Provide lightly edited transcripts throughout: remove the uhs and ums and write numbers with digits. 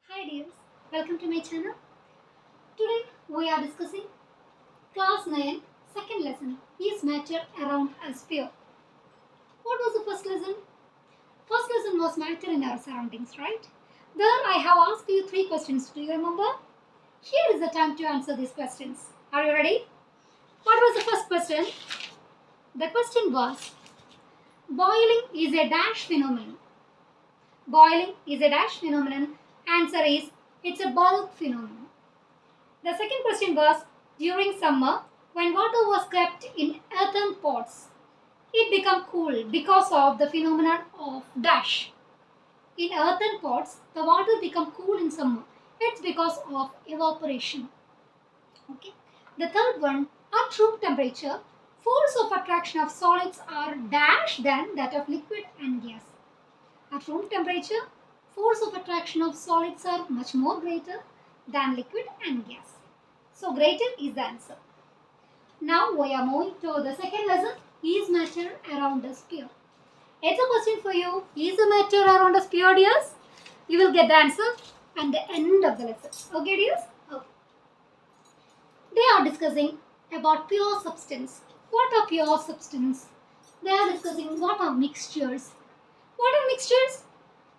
Hi dears, welcome to my channel. Today we are discussing class 9 second lesson is matter around a sphere. What was the first lesson? First lesson was matter in our surroundings, right? There I have asked you 3 questions. Do you remember? Here is the time to answer these questions. Are you ready? What was the first question? The question was boiling is a dash phenomenon. Boiling is a dash phenomenon. Answer is it's a bulk phenomenon. The second question was during summer, when water was kept in earthen pots, it became cool because of the phenomenon of dash. In earthen pots, the water become cool in summer. It's because of evaporation. Okay. The third one, at room temperature, force of attraction of solids are dash than that of liquid and gas. At room temperature, force of attraction of solids are much more greater than liquid and gas. So greater is the answer. Now we are moving to the second lesson. Is matter around a sphere? It's a question for you. Is the matter around a sphere, dears? You will get the answer at the end of the lesson. Okay, dears? Okay. They are discussing about pure substance. What are pure substance? They are discussing what are mixtures. What are mixtures?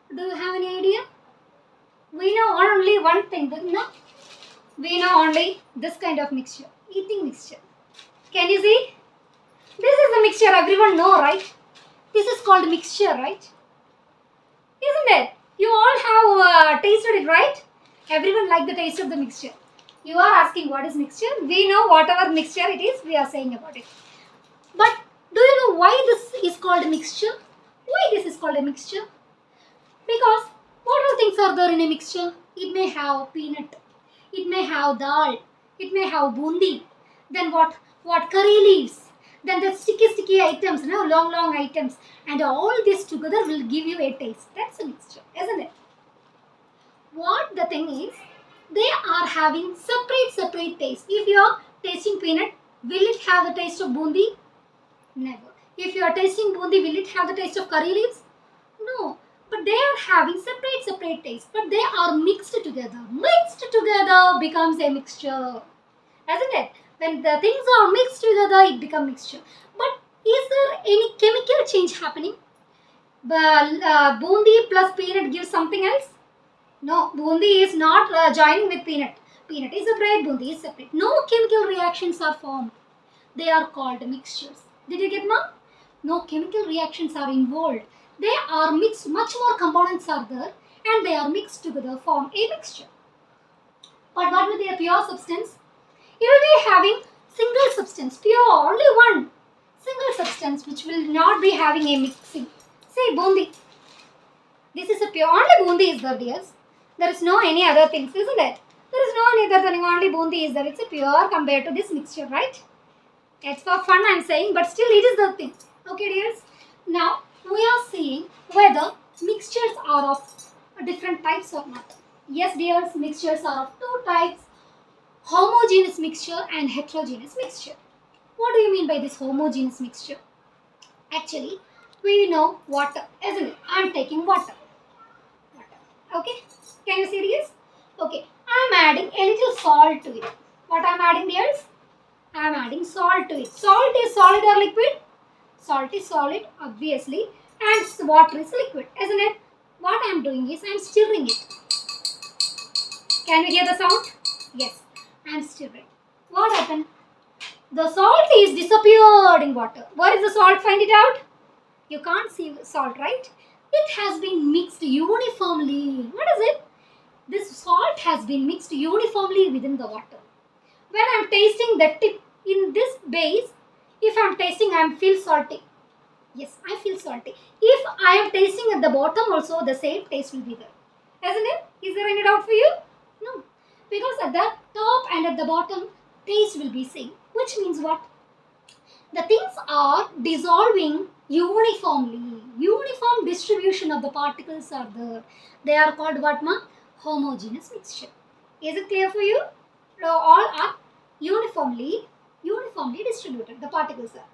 Do you have any idea? We know only one thing, no? We know only this kind of mixture, eating mixture. Can you see? This is the mixture everyone know, right? This is called mixture, right? Isn't it? You all have tasted it, right? Everyone like the taste of the mixture. You are asking what is mixture? We know whatever mixture it is, we are saying about it. But do you know why this is called a mixture? Why this is called a mixture? Because what all things are there in a mixture? It may have peanut, it may have dal, it may have bundi. Then what? What curry leaves. Then the sticky items, long items. And all this together will give you a taste. That's a mixture, isn't it? What the thing is, they are having separate taste. If you are tasting peanut, will it have the taste of bundi? Never. If you are tasting bundi, will it have the taste of curry leaves? No. But they are having separate taste. But they are mixed together. Mixed together becomes a mixture. Isn't it? When the things are mixed together, it becomes mixture. But is there any chemical change happening? Bundi plus peanut gives something else? No, bundi is not joining with peanut. Peanut is separate, bundi is separate. No chemical reactions are formed. They are called mixtures. Did you get ma'am? No chemical reactions are involved. They are mixed, much more components are there and they are mixed together form a mixture. But what will be a pure substance? You will be having single substance, pure, only one single substance which will not be having a mixing. Say bundi. This is a pure, only bundi is there, dears. There is no any other things, isn't it? There is no any other thing, only bundi is there. It's a pure compared to this mixture, right? It's for fun I'm saying, but still it is the thing. Okay, dears? Now, we are seeing whether mixtures are of different types or not. Yes, dears, mixtures are of two types. Homogeneous mixture and heterogeneous mixture. What do you mean by this homogeneous mixture? Actually, we know water, isn't it? I'm taking water. Okay, can you see this? Okay, I'm adding a little salt to it. What I'm adding, dears? I'm adding salt to it. Salt is solid or liquid? Salt is solid, obviously, and water is liquid, isn't it? What I'm doing is I'm stirring it. Can you hear the sound? Yes, I'm stirring. What happened? The salt is disappeared in water. Where is the salt? Find it out. You can't see salt, right? It has been mixed uniformly. What is it? This salt has been mixed uniformly within the water. When I'm tasting the tip in this base, if I'm tasting, I feel salty. Yes, I feel salty. If I am tasting at the bottom also, the same taste will be there. Isn't it? Is there any doubt for you? No. Because at the top and at the bottom, taste will be same. Which means what? The things are dissolving uniformly. Uniform distribution of the particles are there. They are called what, ma? Homogeneous mixture. Is it clear for you? All are uniformly distributed. The particles are.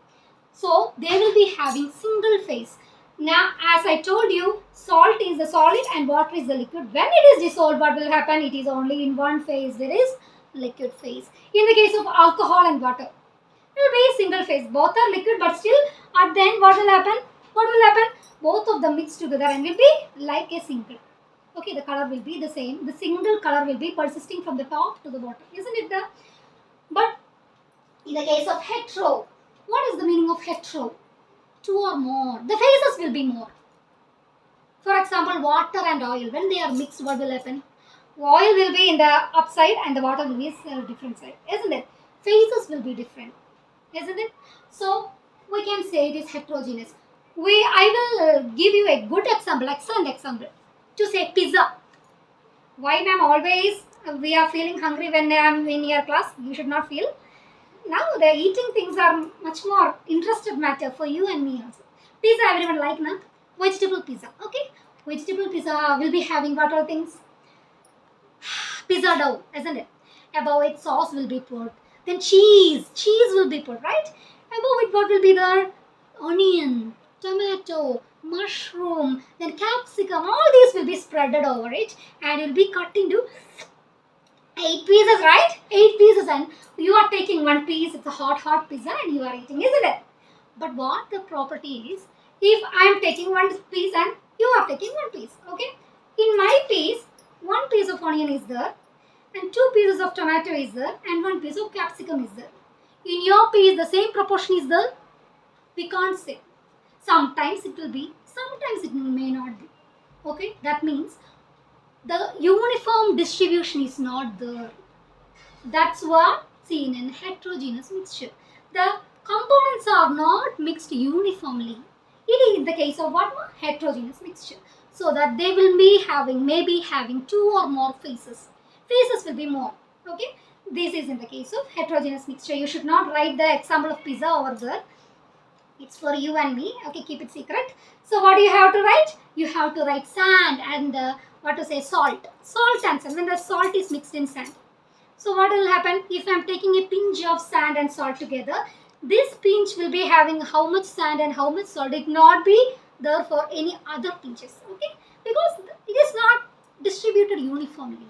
So they will be having single phase. Now, as I told you, salt is the solid and water is the liquid. When it is dissolved, what will happen? It is only in one phase. There is liquid phase. In the case of alcohol and water, it will be single phase. Both are liquid, but still at the end, what will happen? What will happen? Both of them mix together and will be like a single. Okay, the color will be the same. The single color will be persisting from the top to the bottom. Isn't it the? But in the case of hetero, what is the meaning of hetero? Two or more. The phases will be more. For example, water and oil, when they are mixed, what will happen? Oil will be in the upside and the water will be a different side, isn't it? Phases will be different, isn't it? So we can say it is heterogeneous. I will give you a good example, excellent example, to say pizza. Why, ma'am, always we are feeling hungry when I am in your class? You should not feel. Now the eating things are much more interested matter for you and me also. Pizza everyone like, na? Vegetable pizza, okay? Vegetable pizza will be having what all things? Pizza dough, isn't it? Above it sauce will be put. Then cheese will be put, right? Above it what will be there? Onion, tomato, mushroom, then capsicum. All these will be spreaded over it and it will be cut into 8 pieces, right? 8 pieces, and you are taking one piece. It's a hot pizza and you are eating, isn't it? But what the property is, if I am taking one piece and you are taking one piece, okay? In my piece, one piece of onion is there and 2 pieces of tomato is there and 1 piece of capsicum is there. In your piece, the same proportion is there. We can't say. Sometimes it will be, sometimes it may not be. Okay, that means the uniform distribution is not there. That's what seen in heterogeneous mixture. The components are not mixed uniformly. It is the case of what? Heterogeneous mixture. So that they will be having, maybe having 2 or more phases. Phases will be more. Okay. This is in the case of heterogeneous mixture. You should not write the example of pizza over there. It's for you and me. Okay, keep it secret. So what do you have to write? You have to write sand and what to say, salt. Salt and sand. When the salt is mixed in sand. So what will happen if I am taking a pinch of sand and salt together? This pinch will be having how much sand and how much salt. It not be there for any other pinches. Okay, because it is not distributed uniformly.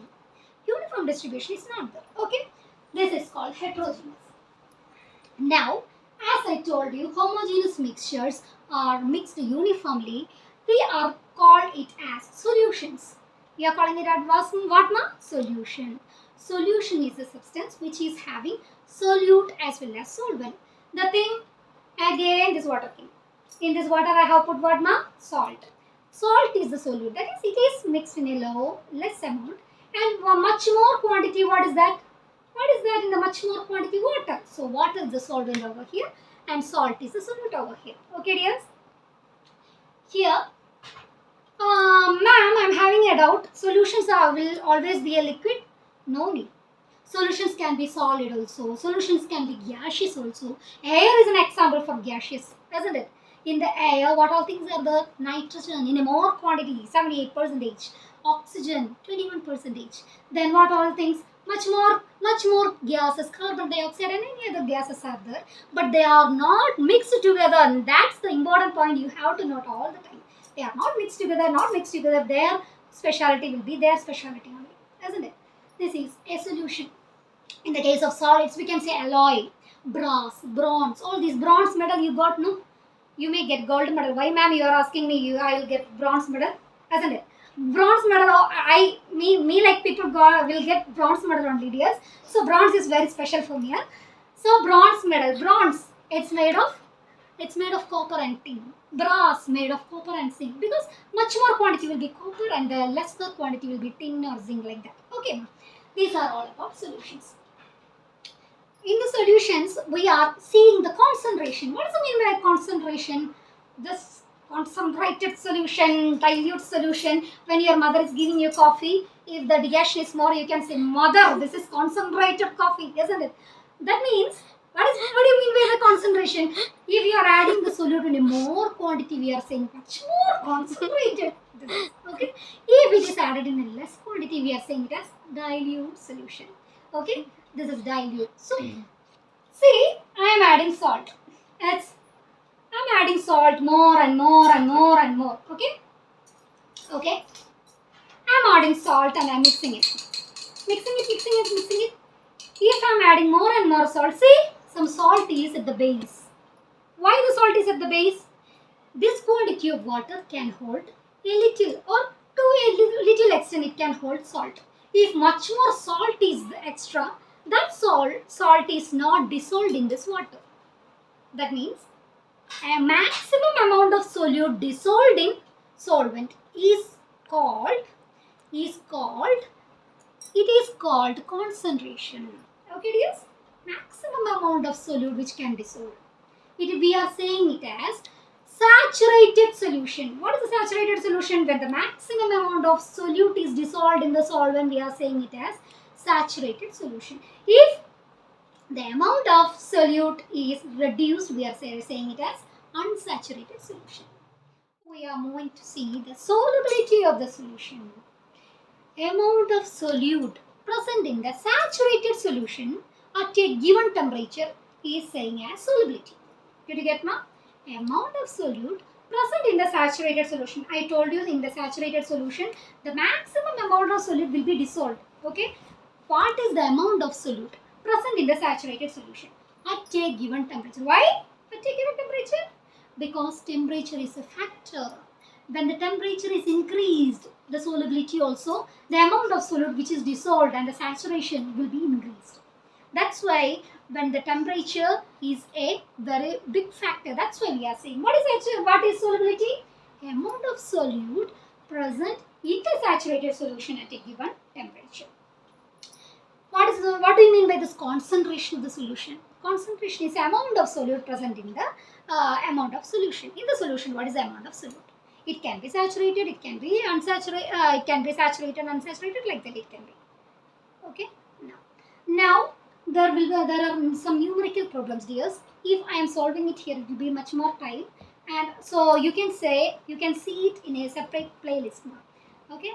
Uniform distribution is not there. Okay, this is called heterogeneous. Now, as I told you, homogeneous mixtures are mixed uniformly. We are called it as solutions. We are calling it as what, ma? Solution. Solution is a substance which is having solute as well as solvent. The thing, again, this water thing. In this water I have put what, ma? Salt. Salt is the solute. That is, it is mixed in a less amount. And much more quantity, what is that? What is that in the much more quantity? Water. So water is the solvent over here and salt is the solute over here. Okay, dears? Here, ma'am, I am having a doubt. Solutions will always be a liquid? No need. Solutions can be solid also. Solutions can be gaseous also. Air is an example for gaseous, isn't it? In the air, what all things are there? Nitrogen in a more quantity, 78%. Oxygen, 21%. Then what all things? Much more gases, carbon dioxide and any other gases are there. But they are not mixed together. And that's the important point you have to note all the time. They are not mixed together, Their speciality will be their speciality only, isn't it? This is a solution. In the case of solids, we can say alloy, brass, bronze, all these bronze medal you got, no? You may get gold medal. Why, ma'am, you are asking me? I will get bronze medal, isn't it? Bronze medal, me like people will get bronze medal only, dears. So bronze is very special for me. Huh? So bronze medal, bronze, it's made of copper and tin. Brass made of copper and zinc, because much more quantity will be copper and lesser quantity will be tin or zinc, like that. Okay, these are all about solutions. In the solutions, we are seeing the concentration. What does it mean by concentration? This concentrated solution, dilute solution. When your mother is giving you coffee, if the digestion is more, you can say, mother, this is concentrated coffee, isn't it? That means, what do you mean by the concentration? If you are adding the solute in a more quantity, we are saying much more concentrated. Okay. If it is added in a less quantity, we are saying it as dilute solution. Okay. This is dilute. So, see, I am adding salt. It's I'm adding salt more and more and more and more. Okay? Okay? I'm adding salt and I'm mixing it. Mixing it, mixing it, mixing it. If I'm adding more and more salt, see, some salt is at the base. Why the salt is at the base? This quantity of water can hold a little, or to a little extent it can hold salt. If much more salt is extra, that salt is not dissolved in this water. That means a maximum amount of solute dissolved in solvent is called concentration. Okay, dears? Maximum amount of solute which can dissolve. We are saying it as saturated solution. What is a saturated solution? When the maximum amount of solute is dissolved in the solvent, we are saying it as saturated solution. If the amount of solute is reduced, we are saying it as unsaturated solution. We are moving to see the solubility of the solution. Amount of solute present in the saturated solution at a given temperature is saying as solubility. Did you get now? Amount of solute present in the saturated solution. I told you in the saturated solution, the maximum amount of solute will be dissolved. Okay? What is the amount of solute present in the saturated solution at a given temperature? Why at a given temperature? Because temperature is a factor. When the temperature is increased, the solubility also, the amount of solute which is dissolved and the saturation will be increased. That's why when the temperature is a very big factor, that's why we are saying what is solubility? Amount of solute present in the saturated solution at a given temperature. What do you mean by this concentration of the solution? Concentration is amount of solute present in the amount of solution. In the solution, what is the amount of solute? It can be saturated, it can be unsaturated, it can be saturated, unsaturated, like that it can be. Okay. Now there are some numerical problems, dears. If I am solving it here, it will be much more time, and so you can see it in a separate playlist now. Okay.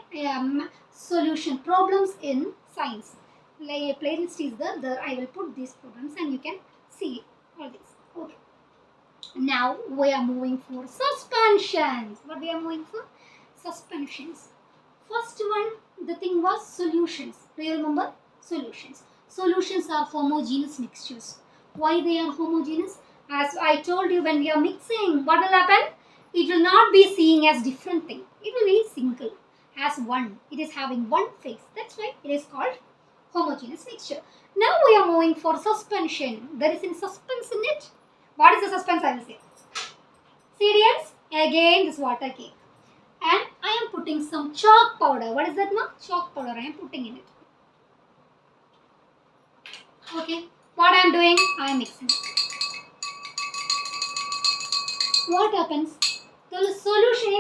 Solution problems in science. Like a playlist is there. I will put these problems and you can see all this. Okay. Now we are moving for suspensions. What we are moving for? Suspensions. First one, the thing was solutions. Do you remember? Solutions. Solutions are homogeneous mixtures. Why they are homogeneous? As I told you, when we are mixing, what will happen? It will not be seen as different thing. It will be single, as one. It is having one phase. That's why it is called homogeneous mixture. Now we are moving for suspension. There is in suspense in it. What is the suspense? I will say. Cereals. Again this water cake. And I am putting some chalk powder. What is that now? Chalk powder I am putting in it. Okay. What I am doing? I am mixing. What happens? The solution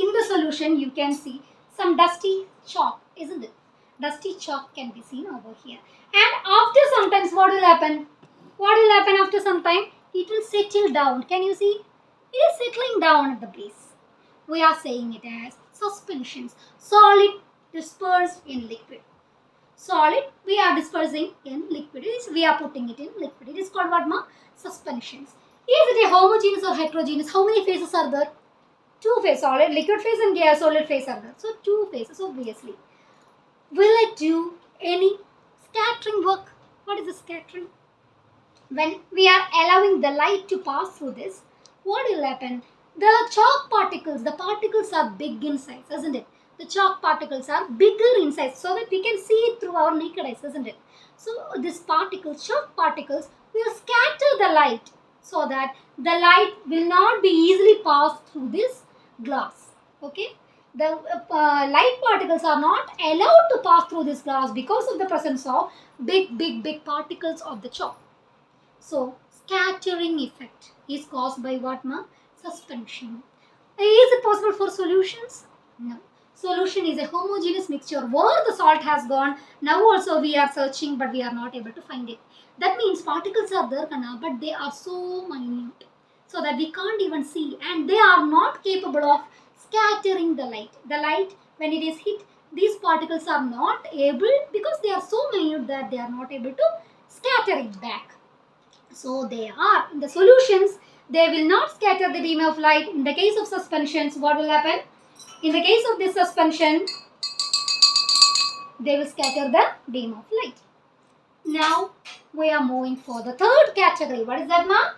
in the solution you can see some dusty chalk, isn't it? Dusty chalk can be seen over here. And after some time, what will happen? What will happen after some time? It will settle down. Can you see? It is settling down at the base. We are saying it as suspensions. Solid dispersed in liquid. Solid we are dispersing in liquid. We are putting it in liquid. It is called what, ma? Suspensions. Is it a homogeneous or heterogeneous? How many phases are there? Two phases. Solid, liquid phase and gas solid phase are there. So two phases obviously. Will it do any scattering work? What is the scattering? When we are allowing the light to pass through this, what will happen? The chalk particles, the particles are big in size, isn't it? The chalk particles are bigger in size so that we can see it through our naked eyes, isn't it? So this particles, chalk particles, will scatter the light so that the light will not be easily passed through this glass. Okay? The light particles are not allowed to pass through this glass because of the presence of big particles of the chalk. So scattering effect is caused by what, ma? Suspension. Is it possible for solutions? No. Solution is a homogeneous mixture where the salt has gone. Now also we are searching but we are not able to find it. That means particles are there, but they are so minute so that we can't even see, and they are not capable of scattering the light. The light, when it is hit, these particles are not able, because they are so minute that they are not able to scatter it back. So they are in the solutions. They will not scatter the beam of light. In the case of suspensions, what will happen? In the case of this suspension, they will scatter the beam of light. Now we are moving for the third category. What is that, ma?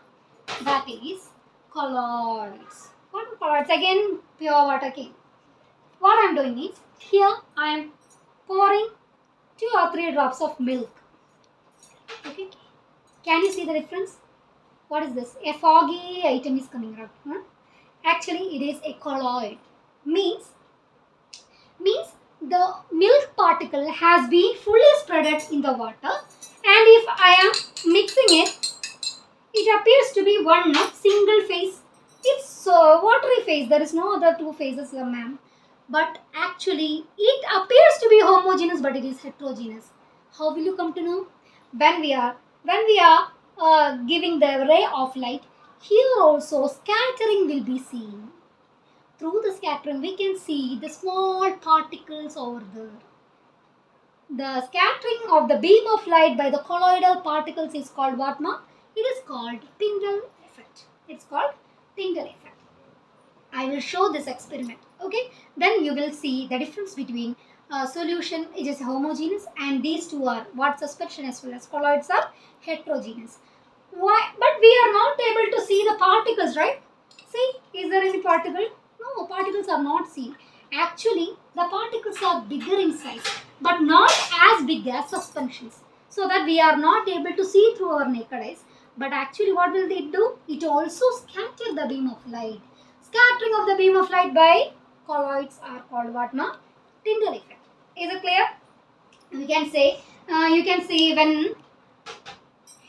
That is colloids. What are colloids? Again, pure water came. What I am doing is, here I am pouring 2 or 3 drops of milk. Okay. Can you see the difference? What is this? A foggy item is coming out. Huh? Actually, it is a colloid. Means the milk particle has been fully spreaded in the water, and if I am mixing it, it appears to be one single phase. It's watery phase. There is no other 2 phases, ma'am. But actually, it appears to be homogeneous, but it is heterogeneous. How will you come to know? When we are giving the ray of light, here also scattering will be seen. Through the scattering, we can see the small particles over there. The scattering of the beam of light by the colloidal particles is called what, ma? It is called Tyndall effect. It's called Tyndall effect. I will show this experiment. Okay, then you will see the difference between solution, it is homogeneous, and these two are what? Suspension as well as colloids are heterogeneous. Why? But we are not able to see the particles, right? See, is there any particle? No, particles are not seen. Actually, the particles are bigger in size, but not as big as suspensions. So that we are not able to see through our naked eyes. But actually, what will it do? It also scatter the beam of light. Scattering of the beam of light by colloids are called what, ma? Tyndall effect. Is it clear? We can say, you can see when,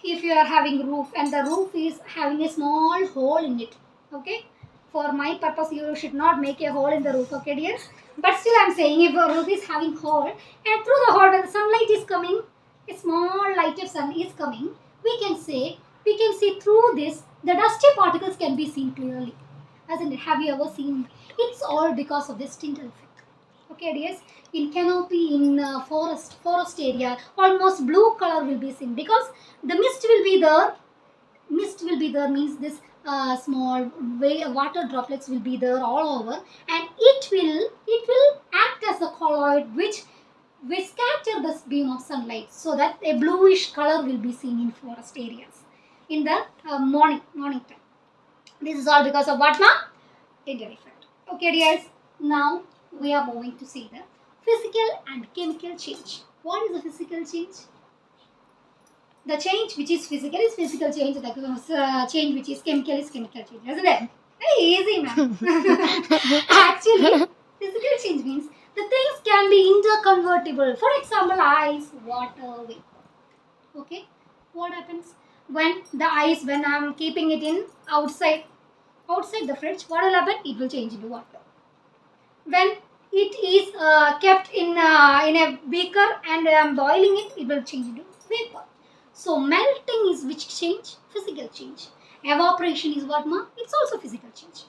if you are having roof and the roof is having a small hole in it. Okay, for my purpose you should not make a hole in the roof, okay dears, but still I am saying, if a roof is having hole and through the hole when the sunlight is coming, a small light of sun is coming, we can see through this the dusty particles can be seen clearly. Hasn't it? Have you ever seen? It's all because of this Tyndall effect. Okay dears, in canopy, in forest area, almost blue color will be seen because the mist will be there. Mist will be there means this small water droplets will be there all over, and it will act as a colloid which scatter this beam of sunlight, so that a bluish color will be seen in forest areas in the morning time. This is all because of what, ma? Tyndall effect. Okay dears, now we are moving to see the physical and chemical change. What is the physical change? The change which is physical change, the change which is chemical change, isn't it? Very easy, ma'am. Actually, physical change means the things can be interconvertible. For example, ice, water, wind. Okay, what happens when the ice, when I am keeping it in outside the fridge, what will happen? It will change into water. When it is kept in a beaker and I am boiling it, it will change into vapor. So melting is which change? Physical change. Evaporation is what, ma? It's also physical change.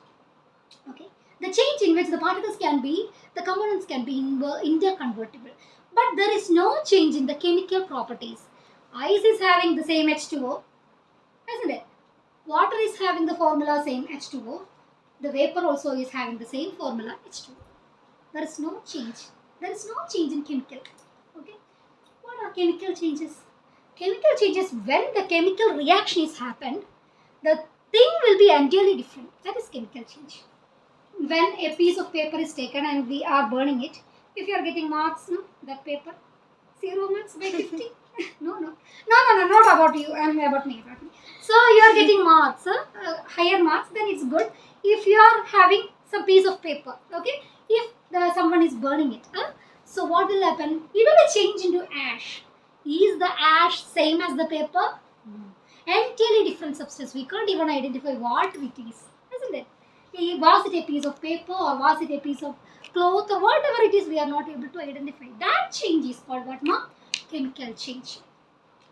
Okay. The change in which the particles can be, the components can be interconvertible. But there is no change in the chemical properties. Ice is having the same H2O, isn't it? Water is having the formula same H2O. The vapor also is having the same formula H2O. There is no change. There is no change in chemical. Okay. What are chemical changes? Chemical changes, when the chemical reaction is happened, the thing will be entirely different. That is chemical change. When a piece of paper is taken and we are burning it, if you are getting marks, no, that paper, 0 marks by 50. No, not about you. I am about me. So you are getting marks, higher marks, then it's good. If you are having some piece of paper, okay, if someone is burning it, so what will happen? It will change into ash. Is the ash same as the paper? Entirely different substance. We can't even identify what it is, isn't it? Was it a piece of paper or was it a piece of cloth or whatever it is, we are not able to identify. That change is called what, ma? Chemical change.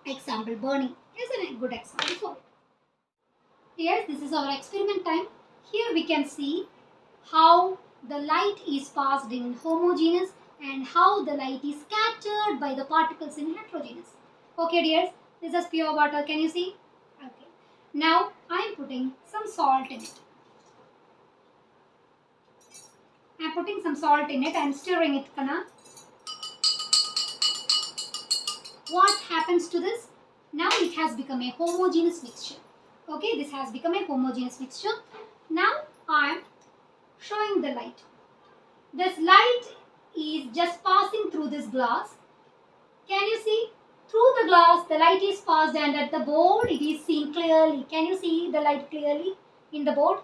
Example, burning is a good example for it. Yes, this is our experiment time. Here we can see how the light is passed in homogeneous and how the light is scattered by the particles in heterogeneous. Okay dears, this is pure water. Can you see? Okay. Now I am putting some salt in it. I am putting some salt in it and stirring it, Kana. What happens to this? Now it has become a homogeneous mixture. Okay, this has become a homogeneous mixture. Now I am showing the light. This light is just passing through this glass. Can you see? Through the glass, the light is passed, and at the board, it is seen clearly. Can you see the light clearly in the board?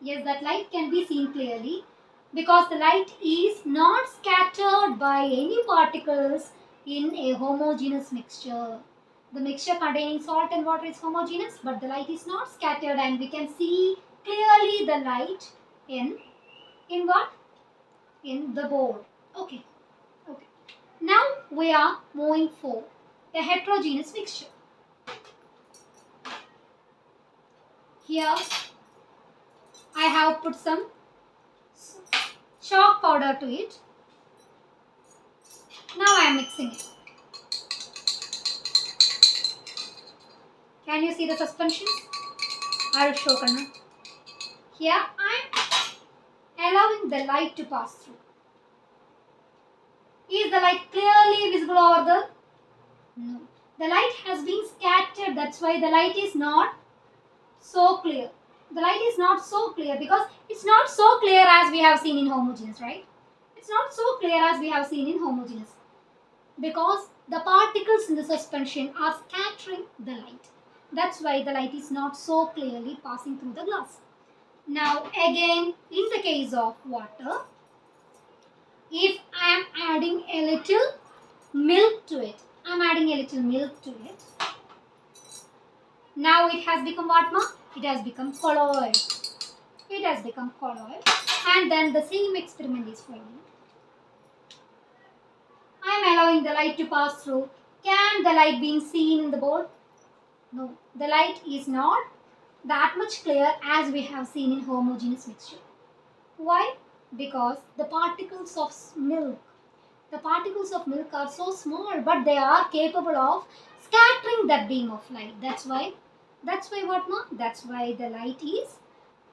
Yes, that light can be seen clearly because the light is not scattered by any particles in a homogeneous mixture. The mixture containing salt and water is homogeneous, but the light is not scattered, and we can see clearly the light in what? In the board. Okay. Okay. Now we are moving for a heterogeneous mixture. Here I have put some chalk powder to it. Now I am mixing it. Can you see the suspensions? I will show Kanna. Here I am allowing the light to pass through. Is the light clearly visible over there? No. The light has been scattered. That's why the light is not so clear. The light is not so clear because it's not so clear as we have seen in homogeneous, right? It's not so clear as we have seen in homogeneous because the particles in the suspension are scattering the light. That's why the light is not so clearly passing through the glass. Now again, in the case of water, if I am adding a little milk to it, now it has become what, ma? It has become colloid. And then the same experiment is following. I am allowing the light to pass through. Can the light be seen in the board? No. The light is not that much clear as we have seen in homogeneous mixture. Why? Because the particles of milk are so small, but they are capable of scattering that beam of light. That's why what, ma? That's why the light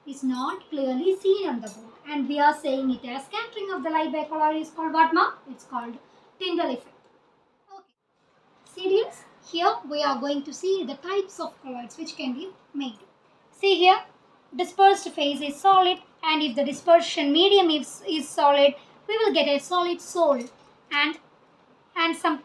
is not clearly seen on the board. And we are saying it as scattering of the light by color is called what, ma? It's called Tyndall effect. Okay. See dears, here we are going to see the types of colloids which can be made. See here, dispersed phase is solid, and if the dispersion medium is solid, we will get a solid sol, and some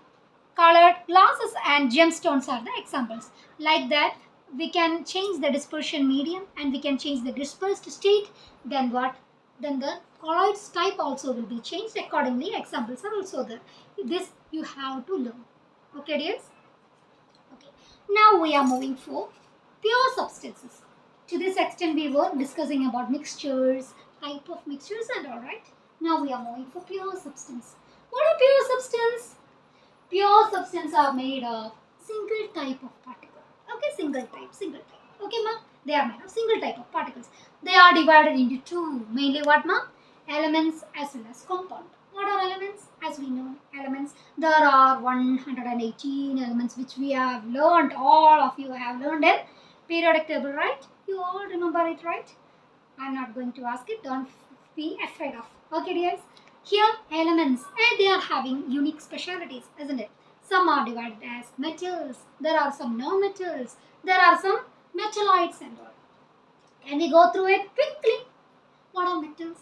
colored glasses and gemstones are the examples. Like that, we can change the dispersion medium and we can change the dispersed state. Then what? Then the colloids type also will be changed accordingly. Examples are also there. This you have to learn. Okay, dears? Okay. Now we are moving for pure substances. To this extent, we were discussing about mixtures, type of mixtures and all, right? Now we are moving for pure substance. What are pure substance? Pure substance are made of single type of particle. Okay, single type. Okay, ma? They are made of single type of particles. They are divided into two. Mainly what, ma? Elements as well as compound. What are elements? As we know, elements, there are 118 elements which we have learned. All of you have learned in periodic table, right? You all remember it, right? I'm not going to ask it. Don't be afraid of. Okay, dears? Here, elements, and they are having unique specialities, isn't it? Some are divided as metals. There are some non-metals. There are some metalloids and all. Can we go through it quickly? What are metals?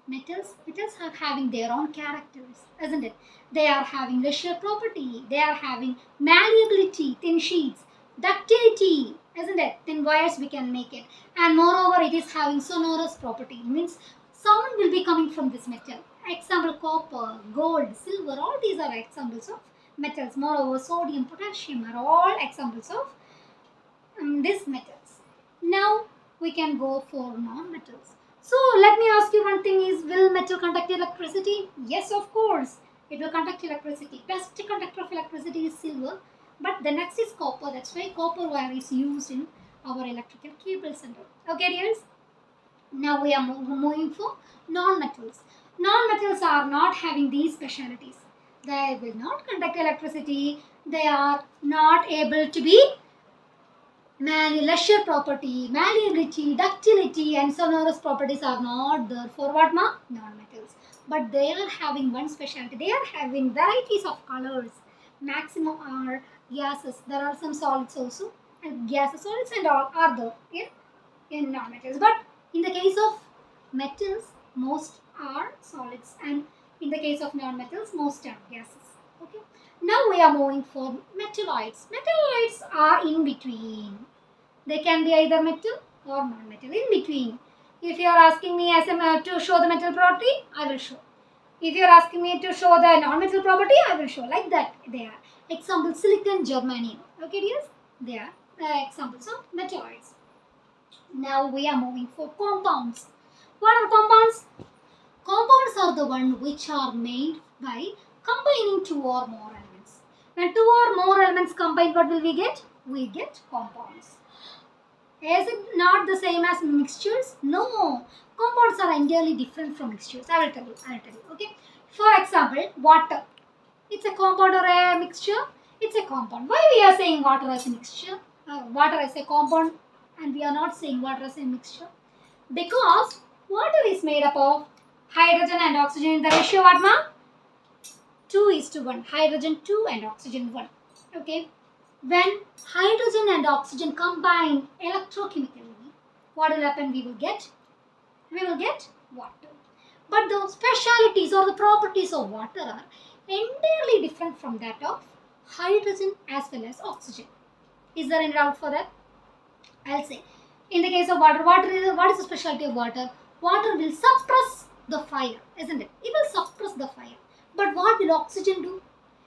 Metals are having their own characters, isn't it? They are having leisure property. They are having malleability, thin sheets, ductility, isn't it? Thin wires we can make it. And moreover, it is having sonorous property. It means sound will be coming from this metal. Example, copper, gold, silver, all these are examples of metals. Moreover, sodium, potassium are all examples of these metals. Now we can go for non-metals. So let me ask you one thing is, will metal conduct electricity? Yes, of course. It will conduct electricity. Best conductor of electricity is silver. But the next is copper. That's why copper wire is used in our electrical cables and all. Okay, dears? Now we are moving for non-metals. Non-metals are not having these specialities. They will not conduct electricity. They are not able to be leisure property, malleability, ductility, and sonorous properties are not there for what, ma? Non-metals. But they are having one specialty. They are having varieties of colors. Maximum are gases. There are some solids also, and gases, solids, and all are there in non-metals. But in the case of metals, most are solids, and in the case of non-metals, most are gases. Okay. Now we are moving for metalloids. Metalloids are in between. They can be either metal or non-metal, in between. If you are asking me to show the metal property, I will show. If you are asking me to show the non-metal property, I will show. Like that they are. Example, silicon, germanium. Okay, dears? They are examples of metalloids. Now we are moving for compounds. What are compounds? Compounds are the one which are made by combining two or more elements. When two or more elements combine, what will we get? We get compounds. Is it not the same as mixtures? No. Compounds are entirely different from mixtures. I will tell you. Okay. For example, water. It's a compound or a mixture? It's a compound. Why we are saying water as a mixture? Water as a compound, and we are not saying water as a mixture? Because water is made up of hydrogen and oxygen in the ratio what, ma? 2:1. Hydrogen 2 and oxygen 1. Okay. When hydrogen and oxygen combine electrochemically, what will happen? We will get water. But the specialities or the properties of water are entirely different from that of hydrogen as well as oxygen. Is there any doubt for that? I'll say. In the case of water, what is the specialty of water? Water will suppress the fire, isn't it? It will suppress the fire. But what will oxygen do?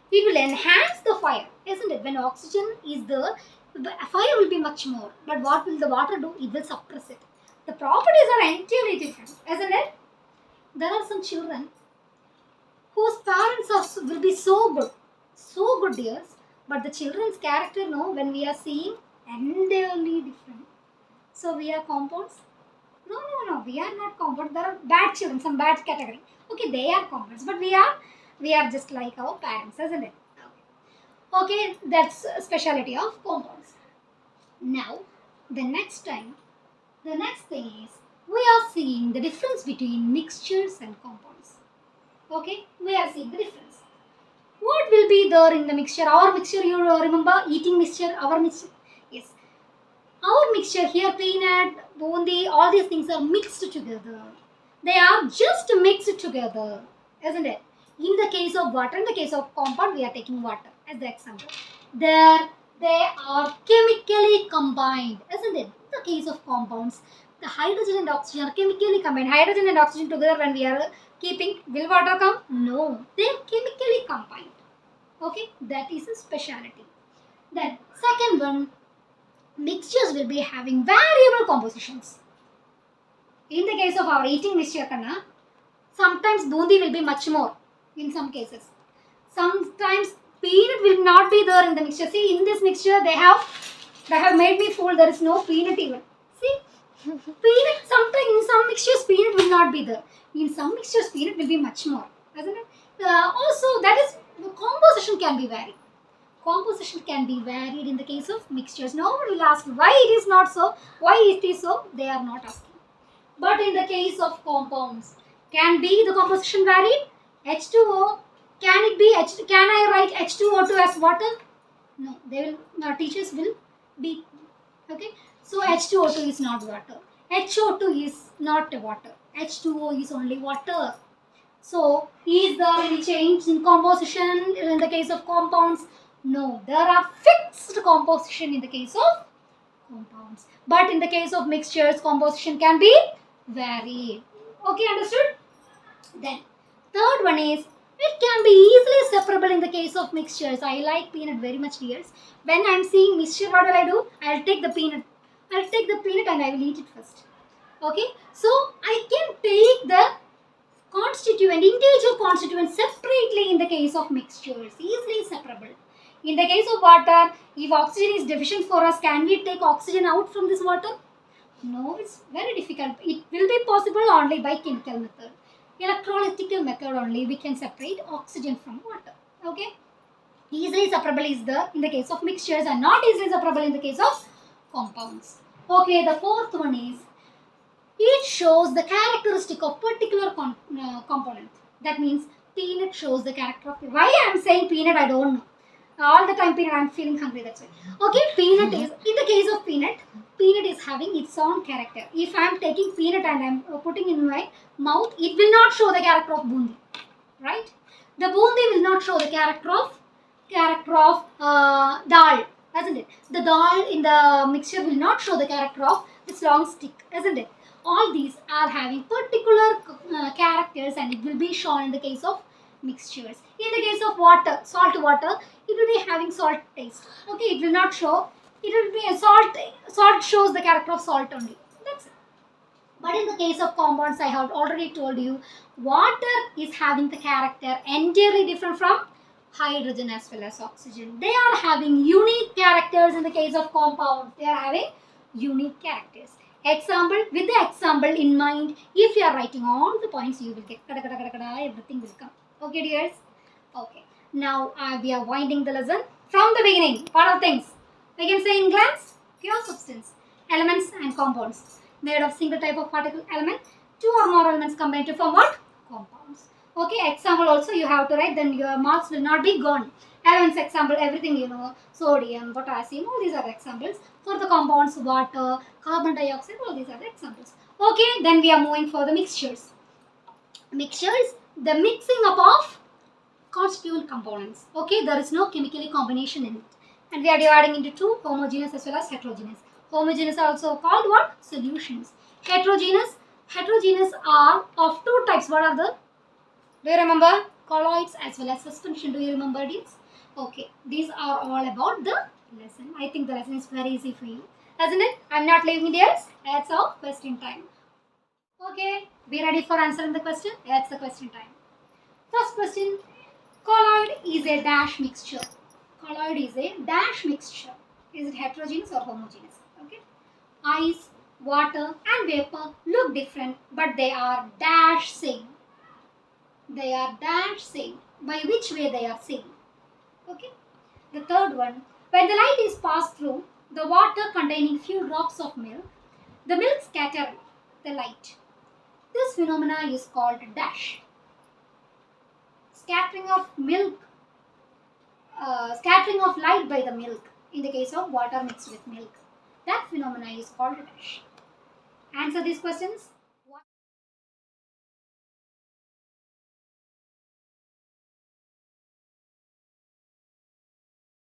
It will enhance the fire, isn't it? When oxygen is there, the fire will be much more. But what will the water do? It will suppress it. The properties are entirely different, isn't it? There are some children whose parents will be so good, dears. But the children's character, no, when we are seeing, entirely different. So we are compounds? No, we are not compounds. There are bad children, some bad category. Okay, they are compounds, but we are just like our parents, isn't it? Okay, that's a speciality of compounds. Now, the next thing is we are seeing the difference between mixtures and compounds. Okay, we are seeing the difference. What will be there in the mixture? Our mixture, you remember eating mixture, our mixture? Yes. Our mixture here, peanut, bundi, all these things are mixed together. They are just mixed together, isn't it? In the case of water, in the case of compound, we are taking water as the example. There, they are chemically combined, isn't it? In the case of compounds, the hydrogen and oxygen are chemically combined. Hydrogen and oxygen together when we are keeping, will water come? No, they are chemically combined. Okay, that is a speciality. Then, second one, mixtures will be having variable compositions. In the case of our eating mixture, sometimes bundi will be much more in some cases. Sometimes peanut will not be there in the mixture. See, in this mixture they have made me fool. There is no peanut even. See, peanut, sometimes in some mixtures peanut will not be there. In some mixtures peanut will be much more, isn't it? Also, that is, the composition can be varied. Composition can be varied in the case of mixtures. Nobody will ask why it is not so, why it is so. They are not asking. But in the case of compounds, can be the composition varied? H2O, can it be can I write H2O2 as water? No, teachers will be, okay. So H2O2 is not water. HO2 is not water. H2O is only water. So is there any change in composition in the case of compounds? No, there are fixed composition in the case of compounds. But in the case of mixtures, composition can be varied. Okay, understood? Then, third one is, it can be easily separable in the case of mixtures. I like peanut very much, dears. When I am seeing mixture, what will I do? I will take the peanut. And I will eat it first. Okay, so I can take the individual constituent separately in the case of mixtures, easily separable. In the case of water, if oxygen is deficient for us, can we take oxygen out from this water? No, it's very difficult. It will be possible only by chemical method. Electrolytical method only we can separate oxygen from water. Okay? Easily separable is there in the case of mixtures and not easily separable in the case of compounds. Okay, the fourth one is it shows the characteristic of particular component. That means peanut shows the character of. Why I am saying peanut, I don't know. All the time peanut, I am feeling hungry. That's why. Okay, peanut is in the case of peanut. Peanut is having its own character. If I am taking peanut and I am putting in my mouth, it will not show the character of bundi, right? The bundi will not show the character of dal, isn't it? The dal in the mixture will not show the character of this long stick, isn't it? All these are having particular characters, and it will be shown in the case of mixtures. In the case of water, salt water, it will be having salt taste. Okay, it will not show. It will be a salt. Salt shows the character of salt only. That's it. But in the case of compounds, I have already told you, water is having the character entirely different from hydrogen as well as oxygen. They are having unique characters in the case of compounds. They are having unique characters. Example, with the example in mind, if you are writing all the points, you will get everything will come. Okay, dears? Okay. Now we are winding the lesson from the beginning. What are things? We can say in glance, pure substance, elements and compounds made of single type of particle element, two or more elements combined to form what? Compounds. Okay, example also you have to write, then your marks will not be gone. Elements example, everything you know, sodium, potassium, all these are the examples. For the compounds, water, carbon dioxide, all these are the examples. Okay, then we are moving for the mixtures. Mixtures, the mixing up of constituent components. Okay, there is no chemically combination in it. And we are dividing into two, homogeneous as well as heterogeneous. Homogeneous are also called what? Solutions. Heterogeneous are of two types. What are the? Do you remember? Colloids as well as suspension. Do you remember these? Okay, these are all about the lesson. I think the lesson is very easy for you, isn't it? I'm not leaving it yet. That's all. Question time. Okay, be ready for answering the question. That's the question time. First question. Colloid is a dash mixture. Colloid is a dash mixture. Is it heterogeneous or homogeneous? Okay. Ice, water and vapor look different, but they are dash same. They are dash same. By which way they are same? Okay. The third one. When the light is passed through the water containing few drops of milk, the milk scatters the light. This phenomena is called dash. Scattering of milk, scattering of light by the milk in the case of water mixed with milk. That phenomena is called dash. Answer these questions.